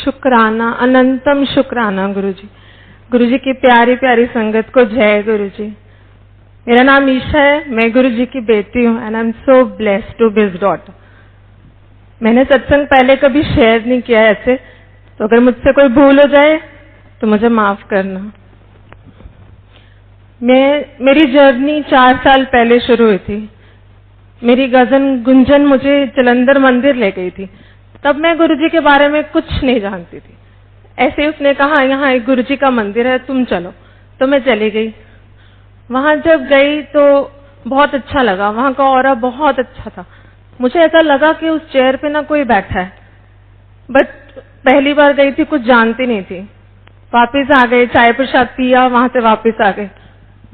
शुक्राना, अनंतम शुक्राना गुरुजी। गुरुजी की प्यारी प्यारी संगत को जय गुरुजी। मेरा नाम ईशा है, मैं गुरुजी की बेटी हूँ and I am so blessed to be his daughter. मैंने सत्संग पहले कभी शेयर नहीं किया ऐसे, तो अगर मुझसे कोई भूल हो जाए तो मुझे माफ करना। मेरी जर्नी 4 साल पहले शुरू हुई थी। मेरी कजन गुंजन मुझे जलंधर मंदिर ले गई थी। तब मैं गुरुजी के बारे में कुछ नहीं जानती थी। ऐसे ही उसने कहा यहाँ एक गुरुजी का मंदिर है, तुम चलो। तो मैं चली गई। वहां जब गई तो बहुत अच्छा लगा, वहां का ऑरा बहुत अच्छा था। मुझे ऐसा लगा कि उस चेयर पे ना कोई बैठा है, बट पहली बार गई थी, कुछ जानती नहीं थी। वापस आ गए, चाय प्रसाद पिया, वहां से वापस आ गए।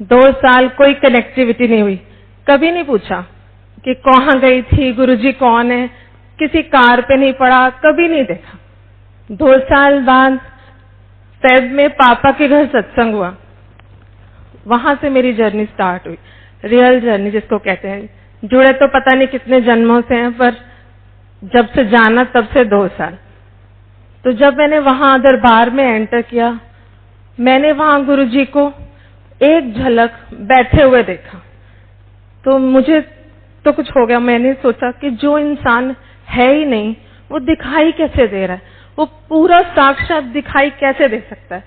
2 साल कोई कनेक्टिविटी नहीं हुई, कभी नहीं पूछा कि कहाँ गई थी, गुरुजी कौन है, किसी कार पे नहीं पड़ा, कभी नहीं देखा। 2 साल बाद फेब में पापा के घर सत्संग हुआ, वहां से मेरी जर्नी स्टार्ट हुई, रियल जर्नी जिसको कहते हैं। जुड़े तो पता नहीं कितने जन्मों से हैं, पर जब से जाना तब से 2 साल। तो जब मैंने वहां दरबार में एंटर किया, मैंने वहां गुरुजी को एक झलक बैठे हुए देखा, तो मुझे तो कुछ हो गया। मैंने सोचा कि जो इंसान है ही नहीं वो दिखाई कैसे दे रहा है, वो पूरा साक्षात दिखाई कैसे दे सकता है।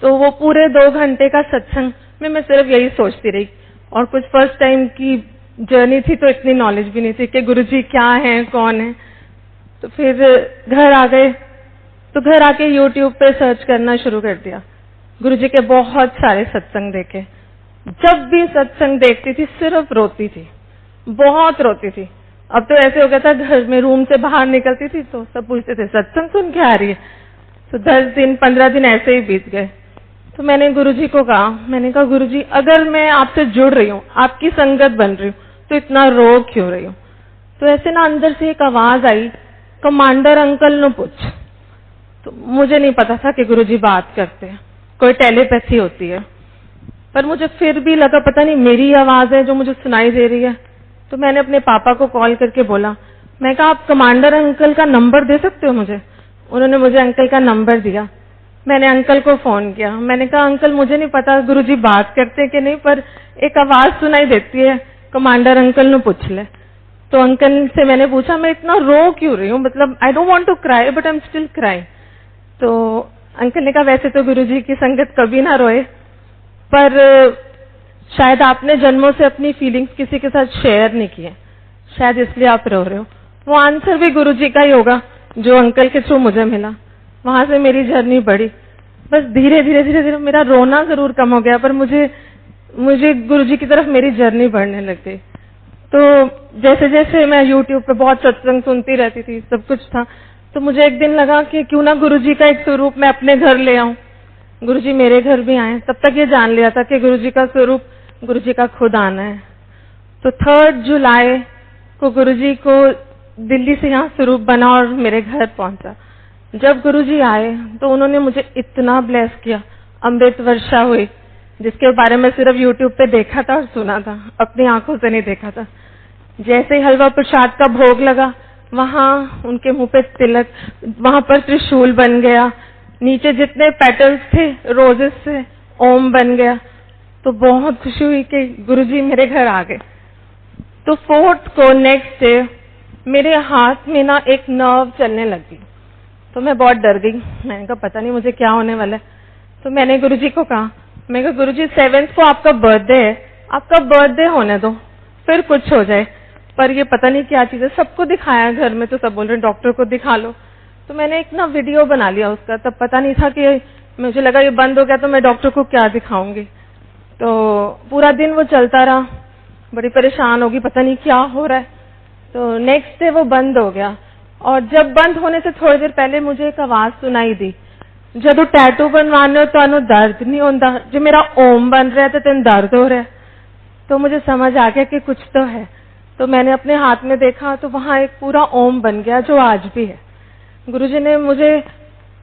तो वो पूरे 2 घंटे का सत्संग में मैं सिर्फ यही सोचती रही। और कुछ फर्स्ट टाइम की जर्नी थी तो इतनी नॉलेज भी नहीं थी कि गुरुजी क्या है, कौन है। तो फिर घर आ गए, तो घर आके यूट्यूब पे सर्च करना शुरू कर दिया। गुरुजी के बहुत सारे सत्संग देखे। जब भी सत्संग देखती थी सिर्फ रोती थी, बहुत रोती थी। अब तो ऐसे हो गया था, घर में रूम से बाहर निकलती थी तो सब पूछते थे सत्संग सुन के आ रही है। तो 10 दिन 15 दिन ऐसे ही बीत गए। तो मैंने गुरुजी को कहा, मैंने कहा गुरुजी अगर मैं आपसे जुड़ रही हूँ, आपकी संगत बन रही हूँ, तो इतना रो क्यों रही हूँ। तो ऐसे ना अंदर से एक आवाज आई, कमांडर अंकल ने पूछ। तो मुझे नहीं पता था कि गुरुजी बात करते हैं, कोई टेलीपैथी होती है, पर मुझे फिर भी लगा पता नहीं मेरी आवाज है जो मुझे सुनाई दे रही है। तो मैंने अपने पापा को कॉल करके बोला, मैं कहा आप कमांडर अंकल का नंबर दे सकते हो मुझे। उन्होंने मुझे अंकल का नंबर दिया। मैंने अंकल को फोन किया, मैंने कहा अंकल मुझे नहीं पता गुरुजी बात करते कि नहीं, पर एक आवाज सुनाई देती है, कमांडर अंकल ने पूछ ले। तो अंकल से मैंने पूछा मैं इतना रो क्यों रही हूँ, मतलब I don't want to cry but I am still crying. तो अंकल ने कहा वैसे तो गुरुजी की संगत कभी ना रोए, पर शायद आपने जन्मों से अपनी फीलिंग्स किसी के साथ शेयर नहीं किए, शायद इसलिए आप रो रहे हो। वो आंसर भी गुरुजी का ही होगा जो अंकल के थ्रू मुझे मिला। वहां से मेरी जर्नी बढ़ी। बस धीरे धीरे धीरे धीरे मेरा रोना जरूर कम हो गया, पर मुझे गुरुजी की तरफ मेरी जर्नी बढ़ने लग गई। तो जैसे जैसे मैं यूट्यूब पे बहुत सत्संग सुनती रहती थी, सब कुछ था, तो मुझे एक दिन लगा कि क्यों ना गुरुजी का एक स्वरूप मैं अपने घर ले आऊं। गुरुजी मेरे घर भी आए। तब तक ये जान लिया था कि गुरुजी का स्वरूप गुरुजी का खुद आना है। तो 3 जुलाई को गुरुजी को दिल्ली से यहाँ स्वरूप बना और मेरे घर पहुंचा। जब गुरुजी आए तो उन्होंने मुझे इतना ब्लेस किया, अमृत वर्षा हुई, जिसके बारे में सिर्फ यूट्यूब पे देखा था और सुना था, अपनी आंखों से नहीं देखा था। जैसे ही हलवा प्रसाद का भोग लगा, वहां उनके मुंह पे तिलक, वहां पर त्रिशूल बन गया, नीचे जितने पेटल्स थे रोजेस से ओम बन गया। तो बहुत खुशी हुई कि गुरुजी मेरे घर आ गए। तो 4th को नेक्स्ट डे मेरे हाथ में ना एक नर्व चलने लगी, तो मैं बहुत डर गई। मैंने कहा पता नहीं मुझे क्या होने वाला है। तो मैंने गुरुजी को कहा, मैं कहा गुरुजी 7th को आपका बर्थडे है, आपका बर्थडे होने दो, फिर कुछ हो जाए। पर ये पता नहीं क्या चीज है, सबको दिखाया घर में, तो सब बोल रहे डॉक्टर को दिखा लो। तो मैंने एक ना वीडियो बना लिया उसका, तब पता नहीं था कि मुझे लगा ये बंद हो गया तो मैं डॉक्टर को क्या दिखाऊंगी। तो पूरा दिन वो चलता रहा, बड़ी परेशान होगी, पता नहीं क्या हो रहा है। तो नेक्स्ट डे वो बंद हो गया। और जब बंद होने से थोड़ी देर पहले मुझे एक आवाज सुनाई दी, जब टैटू बनवाने तो दर्द नहीं होता, जो मेरा ओम बन रहा है तो तेन दर्द हो रहा है। तो मुझे समझ आ गया कि कुछ तो है। तो मैंने अपने हाथ में देखा तो वहां एक पूरा ओम बन गया जो आज भी है। गुरुजी ने मुझे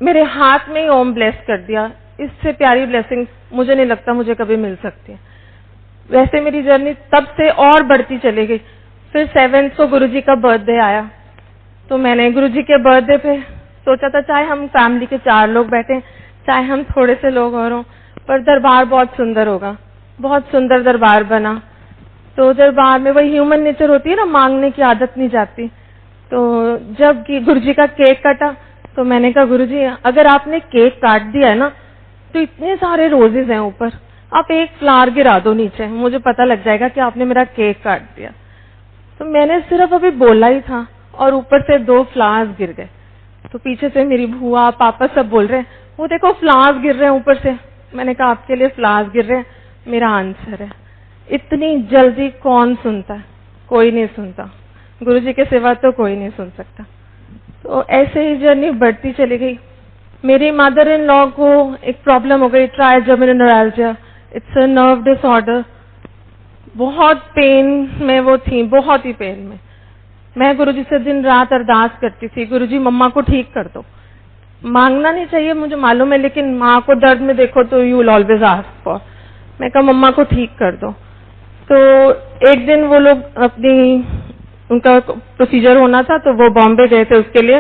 मेरे हाथ में ही ओम ब्लेस कर दिया। इससे प्यारी ब्लेसिंग मुझे नहीं लगता मुझे कभी मिल सकती है। वैसे मेरी जर्नी तब से और बढ़ती चली गई। फिर 7th को गुरुजी का बर्थडे आया, तो मैंने गुरुजी के बर्थडे पे सोचा था चाहे हम फैमिली के 4 लोग बैठे, चाहे हम थोड़े से लोग और हों, पर दरबार बहुत सुंदर होगा। बहुत सुंदर दरबार बना। तो दरबार में वही ह्यूमन नेचर होती है ना, मांगने की आदत नहीं जाती। तो जब गुरुजी का केक कटा तो मैंने कहा गुरुजी अगर आपने केक काट दिया है ना तो इतने सारे रोजेज हैं ऊपर, आप एक फ्लावर गिरा दो नीचे, मुझे पता लग जाएगा कि आपने मेरा केक काट दिया। तो मैंने सिर्फ अभी बोला ही था और ऊपर से 2 फ्लावर्स गिर गए। तो पीछे से मेरी बुआ पापा सब बोल रहे हैं वो देखो फ्लावर्स गिर रहे हैं ऊपर से। मैंने कहा आपके लिए फ्लावर्स गिर रहे हैं, मेरा आंसर है। इतनी जल्दी कौन सुनता है? कोई नहीं सुनता, गुरुजी के सिवा तो कोई नहीं सुन सकता। तो ऐसे ही जर्नी बढ़ती चली गई। मेरी मदर इन लॉ को एक प्रॉब्लम हो गई, trigeminal neuralgia, it's a nerve disorder. बहुत पेन में वो थी, बहुत ही पेन में। मैं गुरुजी से दिन रात अरदास करती थी, गुरुजी मम्मा को ठीक कर दो। मांगना नहीं चाहिए मुझे मालूम है, लेकिन माँ को दर्द में देखो तो you will always ask for. मैं कहा मम्मा को ठीक कर दो। तो एक दिन वो लोग उनका प्रोसीजर होना था तो वो बॉम्बे गए थे उसके लिए।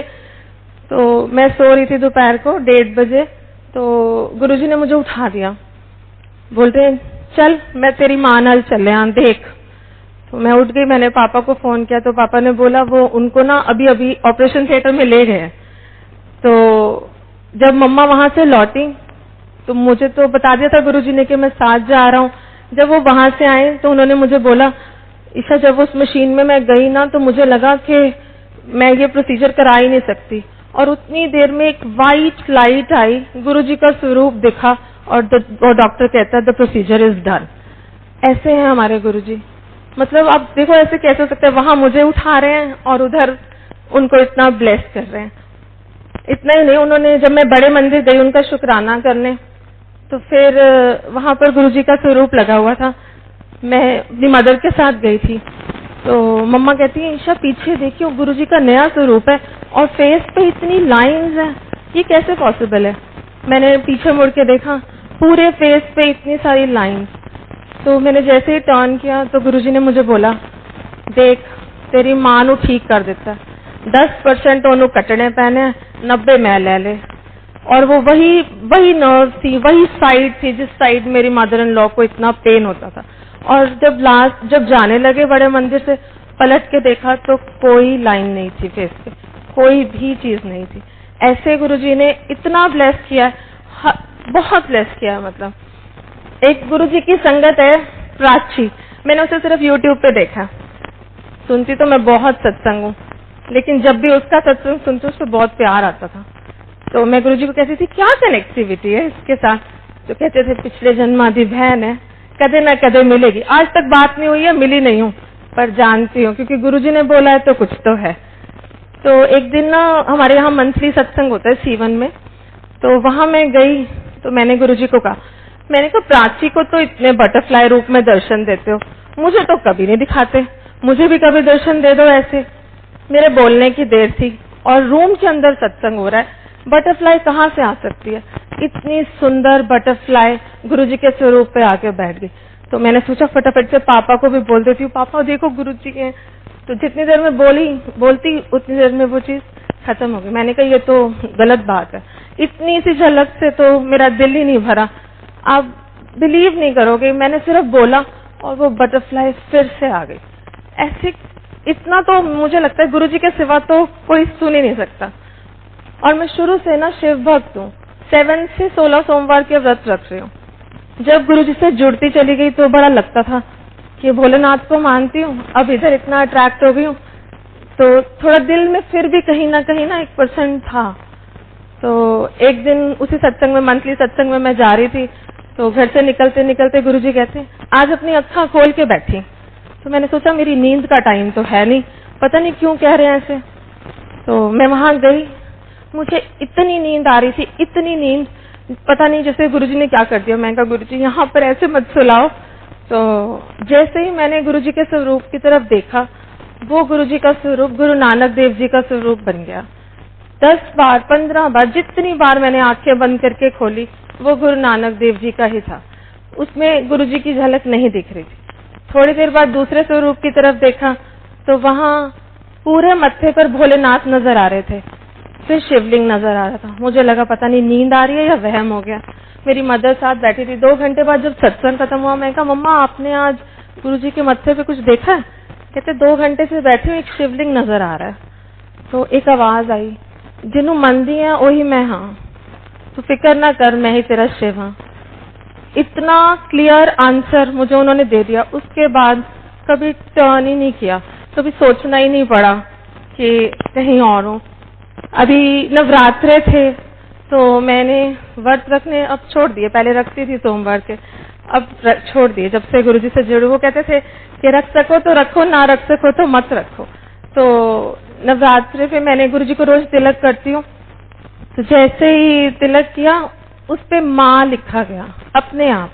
तो मैं सो रही थी दोपहर को 1:30 बजे। तो गुरुजी ने मुझे उठा दिया, बोलते चल मैं तेरी माँ नाल चले आ देख। तो मैं उठ गई, मैंने पापा को फोन किया तो पापा ने बोला वो उनको ना अभी अभी ऑपरेशन थिएटर में ले गए। तो जब मम्मा वहां से लौटी तो मुझे तो बता दिया था गुरुजी ने कि मैं साथ जा रहा हूँ। जब वो वहां से आए तो उन्होंने मुझे बोला ईशा जब उस मशीन में मैं गई ना तो मुझे लगा कि मैं ये प्रोसीजर करा ही नहीं सकती। और उतनी देर में एक वाइट लाइट आई, गुरुजी का स्वरूप दिखा और डॉक्टर कहता है द प्रोसीजर इज डन। ऐसे हैं हमारे गुरुजी। मतलब आप देखो ऐसे कैसे हो सकता है, वहां मुझे उठा रहे हैं और उधर उनको इतना ब्लेस कर रहे हैं। इतना ही नहीं, उन्होंने जब मैं बड़े मंदिर गई उनका शुक्राना करने तो फिर वहां पर गुरुजी का स्वरूप लगा हुआ था। मैं अपनी मदर के साथ गई थी तो मम्मा कहती है ईशा पीछे देखियो गुरुजी का नया स्वरूप है और फेस पे इतनी लाइंस हैं, ये कैसे पॉसिबल है? मैंने पीछे मुड़ के देखा, पूरे फेस पे इतनी सारी लाइंस। तो मैंने जैसे ही टर्न किया तो गुरुजी ने मुझे बोला देख तेरी मां नू ठीक कर देता, 10% ओनू कटने पैने, 90 मैं ले ले। और वो वही नर्व थी, वही साइड थी जिस साइड मेरी मदर इन लॉ को इतना पेन होता था। और जब जाने लगे बड़े मंदिर से पलट के देखा तो कोई लाइन नहीं थी फेस पे, कोई भी चीज नहीं थी। ऐसे गुरुजी ने इतना ब्लेस किया, बहुत ब्लेस किया। मतलब एक गुरुजी की संगत है प्राची, मैंने उसे सिर्फ यूट्यूब पे देखा। सुनती तो मैं बहुत सत्संग हूँ, लेकिन जब भी उसका सत्संग सुनती उसको बहुत प्यार आता था। तो मैं गुरुजी को कहती थी क्या कनेक्टिविटी है इसके साथ? तो कहते थे पिछले जन्मादि बहन है, कदे ना कदे मिलेगी। आज तक बात नहीं हुई है, मिली नहीं हूँ, पर जानती हूँ क्योंकि गुरुजी ने बोला है तो कुछ तो है। तो एक दिन ना हमारे यहाँ मंथली सत्संग होता है सीवन में, तो वहां मैं गई तो मैंने गुरुजी को कहा, मैंने कहा प्राची को तो इतने बटरफ्लाई रूप में दर्शन देते हो, मुझे तो कभी नहीं दिखाते, मुझे भी कभी दर्शन दे दो ऐसे। मेरे बोलने की देर थी और रूम के अंदर सत्संग हो रहा है, बटरफ्लाई कहाँ से आ सकती है? इतनी सुंदर बटरफ्लाई गुरुजी के स्वरूप पे आके बैठ गई। तो मैंने सोचा फटाफट से पापा को भी बोल देती हूँ, पापा देखो गुरुजी के। तो जितनी देर में बोलती उतनी देर में वो चीज खत्म हो गई। मैंने कहा ये तो गलत बात है, इतनी सी झलक से तो मेरा दिल ही नहीं भरा। आप बिलीव नहीं करोगे, मैंने सिर्फ बोला और वो बटरफ्लाई फिर से आ गई। ऐसे इतना तो मुझे लगता है गुरुजी के सिवा तो कोई सुन ही नहीं सकता। और मैं शुरू से ना शिव भक्त हूँ, 7 से 16 सोमवार के व्रत रख रही हूँ। जब गुरुजी से जुड़ती चली गई तो बड़ा लगता था कि भोलेनाथ को मानती हूँ, अब इधर इतना अट्रैक्ट हो गई हूँ, तो थोड़ा दिल में फिर भी कहीं ना 1% था। तो एक दिन उसी सत्संग में, मंथली सत्संग में मैं जा रही थी, तो घर से निकलते निकलते गुरुजी कहते आज अपनी अक्खा खोल के बैठी। तो मैंने सोचा मेरी नींद का टाइम तो है नहीं, पता नहीं क्यों कह रहे हैं ऐसे। तो मैं वहां गई, मुझे इतनी नींद आ रही थी, इतनी नींद, पता नहीं जैसे गुरुजी ने क्या कर दिया। मैं कहा गुरुजी यहाँ पर ऐसे मत सुलाओ। तो जैसे ही मैंने गुरुजी के स्वरूप की तरफ देखा, वो गुरुजी का स्वरूप गुरु नानक देव जी का स्वरूप बन गया। 10 बार 15 बार जितनी बार मैंने आंखें बंद करके खोली, वो गुरु नानक देव जी का ही था। उसमें गुरुजी की झलक नहीं दिख रही थी। थोड़ी देर बाद दूसरे स्वरूप की तरफ देखा तो वहां पूरे मत्थे पर भोलेनाथ नजर आ रहे थे। फिर शिवलिंग नजर आ रहा था। मुझे लगा पता नहीं नींद आ रही है या वहम हो गया। मेरी मदर साथ बैठी थी। 2 घंटे बाद जब सत्संग खत्म हुआ, मैं कहा मम्मा आपने आज गुरुजी के मत्थे पे कुछ देखा है? कहते 2 घंटे से बैठी हूँ, एक शिवलिंग नजर आ रहा है। तो एक आवाज आई, जिन्हू मंदी है वही मैं हाँ, तो फिक्र ना कर मैं ही तेरा शिव हाँ। इतना क्लियर आंसर मुझे उन्होंने दे दिया। उसके बाद कभी टर्न ही नहीं किया, कभी सोचना ही नहीं पड़ा कि कहीं और हूँ। अभी नवरात्रे थे तो मैंने व्रत रखने अब छोड़ दिए। पहले रखती थी सोमवार के, अब छोड़ दिए जब से गुरुजी से जुड़े। वो कहते थे कि रख सको तो रखो, ना रख सको तो मत रखो। तो नवरात्रे पे मैंने गुरुजी को रोज तिलक करती हूँ। तो जैसे ही तिलक किया उस पे माँ लिखा गया अपने आप।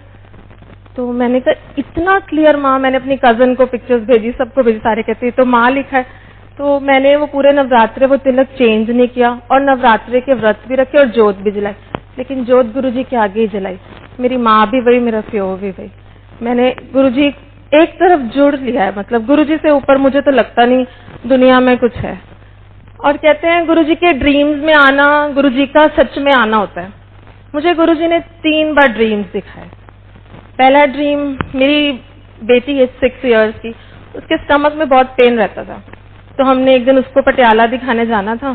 तो मैंने कहा इतना क्लियर माँ, मैंने अपनी कजन को पिक्चर्स भेजी, सबको भेजी, सारे कहते हैं तो माँ लिखा है। तो मैंने वो पूरे नवरात्रे वो तिलक चेंज नहीं किया और नवरात्रे के व्रत भी रखे और जोत भी जलाई, लेकिन जोत गुरुजी के आगे ही जलाई। मेरी माँ भी वही, मेरा प्यो भी वही। मैंने गुरुजी एक तरफ जुड़ लिया है, मतलब गुरुजी से ऊपर मुझे तो लगता नहीं दुनिया में कुछ है। और कहते हैं गुरुजी के ड्रीम्स में आना गुरुजी का सच में आना होता है। मुझे गुरुजी ने 3 बार ड्रीम्स दिखाए। पहला ड्रीम, मेरी बेटी है 6 इयर्स की, उसके स्टमक में बहुत पेन रहता था। तो हमने एक दिन उसको पटियाला दिखाने जाना था।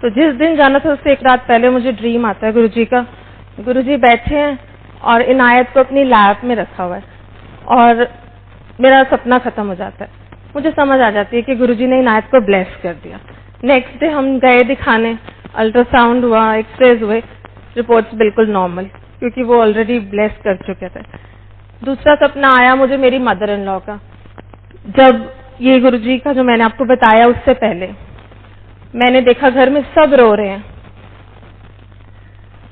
तो जिस दिन जाना था उससे 1 रात पहले मुझे ड्रीम आता है गुरुजी का। गुरुजी बैठे हैं और इनायत को अपनी लैप में रखा हुआ है और मेरा सपना खत्म हो जाता है। मुझे समझ आ जाती है कि गुरुजी ने इनायत को ब्लेस कर दिया। नेक्स्ट डे हम गए दिखाने, अल्ट्रासाउंड हुआ, एक्सरेज हुए, रिपोर्ट्स बिल्कुल नॉर्मल, क्योंकि वो ऑलरेडी ब्लेस कर चुके थे। दूसरा सपना आया मुझे मेरी मदर इन लॉ का। जब ये गुरुजी का जो मैंने आपको बताया उससे पहले मैंने देखा घर में सब रो रहे हैं,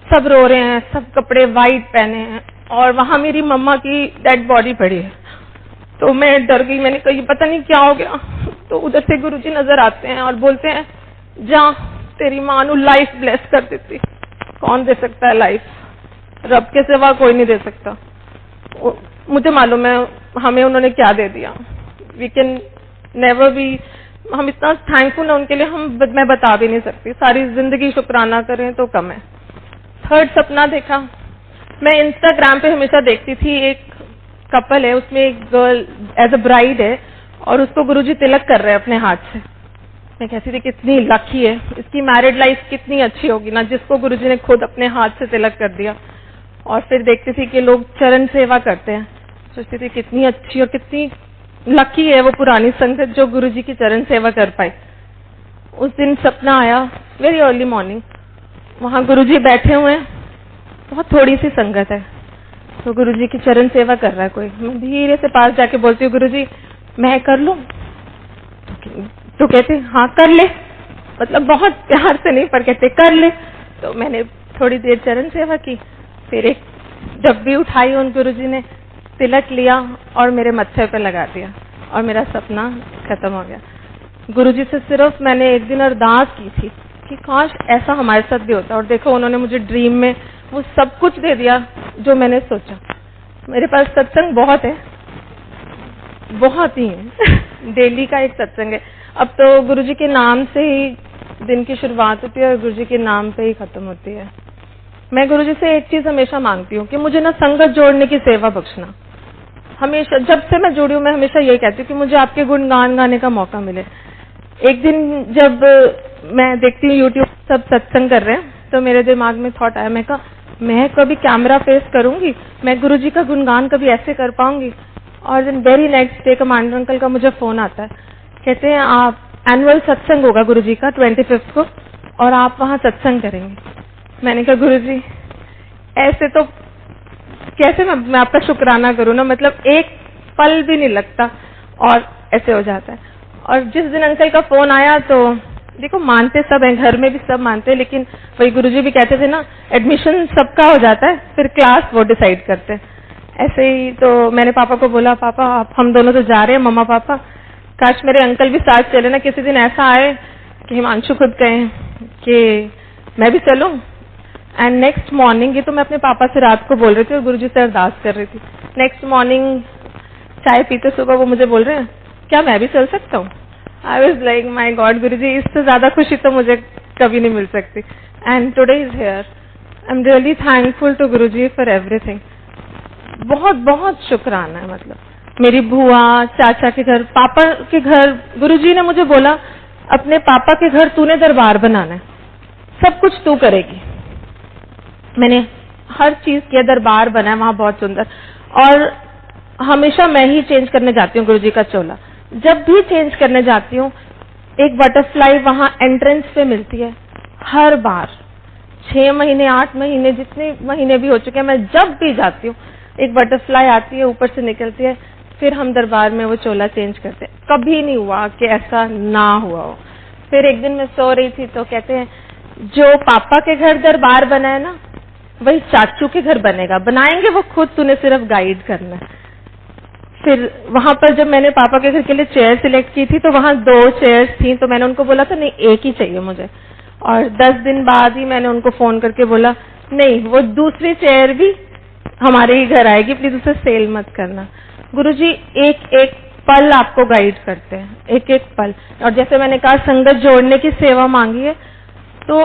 सब रो रहे हैं, सब कपड़े वाइट पहने हैं और वहां मेरी मम्मा की डेड बॉडी पड़ी है। तो मैं डर गई, मैंने कहा ये पता नहीं क्या हो गया। तो उधर से गुरुजी नजर आते हैं और बोलते हैं जा तेरी माँ नू लाइफ ब्लेस कर देती। कौन दे सकता है लाइफ? रब के सिवा कोई नहीं दे सकता। मुझे मालूम है हमें उन्होंने क्या दे दिया। वी कैन नेवर बी, हम इतना थैंकफुल है उनके लिए, मैं बता भी नहीं सकती। सारी जिंदगी शुक्राना करें तो कम है। थर्ड सपना देखा, मैं इंस्टाग्राम पे हमेशा देखती थी, एक कपल है, उसमें एक गर्ल एज अ ब्राइड है और उसको गुरुजी तिलक कर रहे हैं अपने हाथ से। मैं कहती थी कितनी लकी है, इसकी मैरिड लाइफ कितनी अच्छी होगी ना, जिसको गुरुजी ने खुद अपने हाथ से तिलक कर दिया। और फिर देखती थी कि लोग चरण सेवा करते हैं, सोचती थी कितनी अच्छी और कितनी लकी है वो पुरानी संगत जो गुरुजी की चरण सेवा कर पाई। उस दिन सपना आया वेरी अर्ली मॉर्निंग, वहां गुरुजी बैठे हुए हैं, बहुत थोड़ी सी संगत है, तो गुरुजी की चरण सेवा कर रहा है कोई। मैं धीरे से पास जाके बोलती हूँ गुरुजी मैं कर लूं? तो कहते हाँ कर ले, मतलब बहुत प्यार से नहीं पर कहते कर ले। तो मैंने थोड़ी देर चरण सेवा की, फिर एक डब्बी उठाई, उन गुरुजी ने तिलक लिया और मेरे मत्थे पे लगा दिया और मेरा सपना खत्म हो गया। गुरुजी से सिर्फ मैंने एक दिन अरदास की थी कि काश ऐसा हमारे साथ भी होता, और देखो उन्होंने मुझे ड्रीम में वो सब कुछ दे दिया जो मैंने सोचा। मेरे पास सत्संग बहुत है, बहुत ही है डेली का एक सत्संग है। अब तो गुरुजी के नाम से ही दिन की शुरुआत होती है और गुरुजी के नाम पे ही खत्म होती है। मैं गुरुजी से एक चीज हमेशा मांगती हूँ कि मुझे ना संगत जोड़ने की सेवा बख्शना। हमेशा जब से मैं जुड़ी हूँ मैं हमेशा यही कहती हूँ कि मुझे आपके गुणगान गाने का मौका मिले। एक दिन जब मैं देखती हूँ यूट्यूब सब सत्संग कर रहे हैं तो मेरे दिमाग में थॉट आया, मैं कहा मैं कभी कैमरा फेस करूंगी, मैं गुरुजी का गुणगान कभी ऐसे कर पाऊंगी। और दिन very next day commander uncle का मुझे फोन आता है, कहते हैं आप एनुअल सत्संग होगा गुरुजी का 25 को और आप वहां सत्संग करेंगे। मैंने कहा गुरुजी ऐसे तो कैसे मैं आपका शुक्राना करूँ ना, मतलब एक पल भी नहीं लगता और ऐसे हो जाता है। और जिस दिन अंकल का फोन आया तो देखो मानते सब हैं, घर में भी सब मानते हैं, लेकिन वही गुरुजी भी कहते थे ना एडमिशन सबका हो जाता है, फिर क्लास वो डिसाइड करते हैं। ऐसे ही तो मैंने पापा को बोला पापा आप हम दोनों तो जा रहे हैं मम्मा पापा, काश मेरे अंकल भी साथ चले ना, किसी दिन ऐसा आए कि हिमांशु खुद कहें कि मैं भी चलूं। एंड नेक्स्ट मॉर्निंग, ये तो मैं अपने पापा से रात को बोल रही थी और गुरुजी से अरदास कर रही थी। नेक्स्ट मॉर्निंग चाय पीते सुबह वो मुझे बोल रहे हैं क्या मैं भी चल सकता हूँ? I was like my god guruji, इससे ज्यादा खुशी तो मुझे कभी नहीं मिल सकती। And today is here. I am really thankful to guruji for everything. बहुत बहुत शुक्राना है। मतलब मेरी बुआ, चाचा के घर, पापा के घर, गुरुजी ने मुझे बोला अपने पापा के घर तूने दरबार बनाना है, सब कुछ तू करेगी। मैंने हर चीज किया, दरबार बना है वहां बहुत सुंदर। और हमेशा मैं ही चेंज करने जाती हूँ गुरुजी का चोला। जब भी चेंज करने जाती हूँ एक बटरफ्लाई वहां एंट्रेंस पे मिलती है हर बार। 6 महीने 8 महीने जितने महीने भी हो चुके हैं, मैं जब भी जाती हूँ एक बटरफ्लाई आती है, ऊपर से निकलती है, फिर हम दरबार में वो चोला चेंज करते हैं। कभी नहीं हुआ कि ऐसा ना हुआ हो। फिर एक दिन मैं सो रही थी तो कहते हैं जो पापा के घर दरबार बना है ना वही चाचू के घर बनेगा, बनाएंगे वो खुद, तूने सिर्फ गाइड करना है। फिर वहां पर जब मैंने पापा के घर के लिए चेयर सिलेक्ट की थी तो वहां 2 चेयर्स थी, तो मैंने उनको बोला था नहीं एक ही चाहिए मुझे। और 10 दिन बाद ही मैंने उनको फोन करके बोला नहीं वो दूसरी चेयर भी हमारे ही घर आएगी, प्लीज उसे सेल मत करना। गुरुजी एक एक पल आपको गाइड करते हैं, एक एक पल। और जैसे मैंने कहा संगत जोड़ने की सेवा मांगी है, तो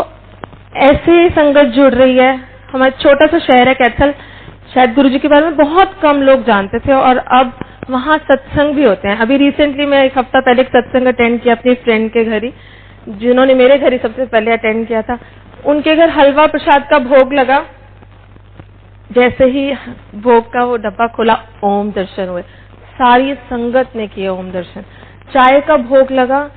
ऐसे ही संगत जुड़ रही है। हमारा छोटा सा शहर है कैथल, शायद गुरुजी के बारे में बहुत कम लोग जानते थे, और अब वहाँ सत्संग भी होते हैं। अभी रिसेंटली मैं 1 हफ्ता पहले एक सत्संग अटेंड किया अपनी फ्रेंड के घर ही, जिन्होंने मेरे घर ही सबसे पहले अटेंड किया था। उनके घर हलवा प्रसाद का भोग लगा, जैसे ही भोग का वो डब्बा खोला ओम दर्शन हुए, सारी संगत ने किए ओम दर्शन। चाय का भोग लगा,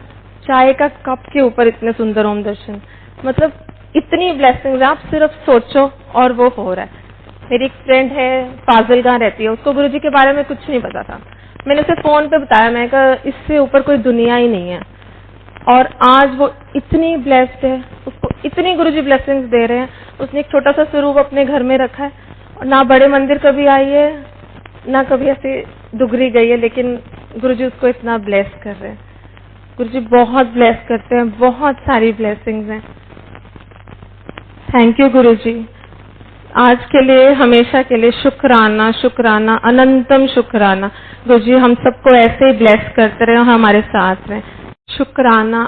चाय का कप के ऊपर इतने सुंदर ओम दर्शन। मतलब इतनी ब्लेसिंग्स, आप सिर्फ सोचो और वो हो रहा है। मेरी एक फ्रेंड है फाजिलगांव रहती है, उसको गुरुजी के बारे में कुछ नहीं पता था। मैंने उसे फोन पे बताया, मैं कहा इससे ऊपर कोई दुनिया ही नहीं है। और आज वो इतनी ब्लेस्ड है, उसको इतनी गुरुजी ब्लेसिंग्स दे रहे हैं। उसने एक छोटा सा स्वरूप अपने घर में रखा है, और ना बड़े मंदिर कभी आई है ना कभी ऐसे डुगरी गई है, लेकिन गुरुजी उसको इतना ब्लेस कर रहे हैं। गुरुजी बहुत ब्लेस करते हैं, बहुत सारी ब्लेसिंग्स हैं। थैंक यू गुरुजी। आज के लिए, हमेशा के लिए शुक्राना, शुक्राना, अनंतम शुक्राना। गुरुजी हम सबको ऐसे ही ब्लेस करते रहे, हमारे साथ रहें। शुक्राना।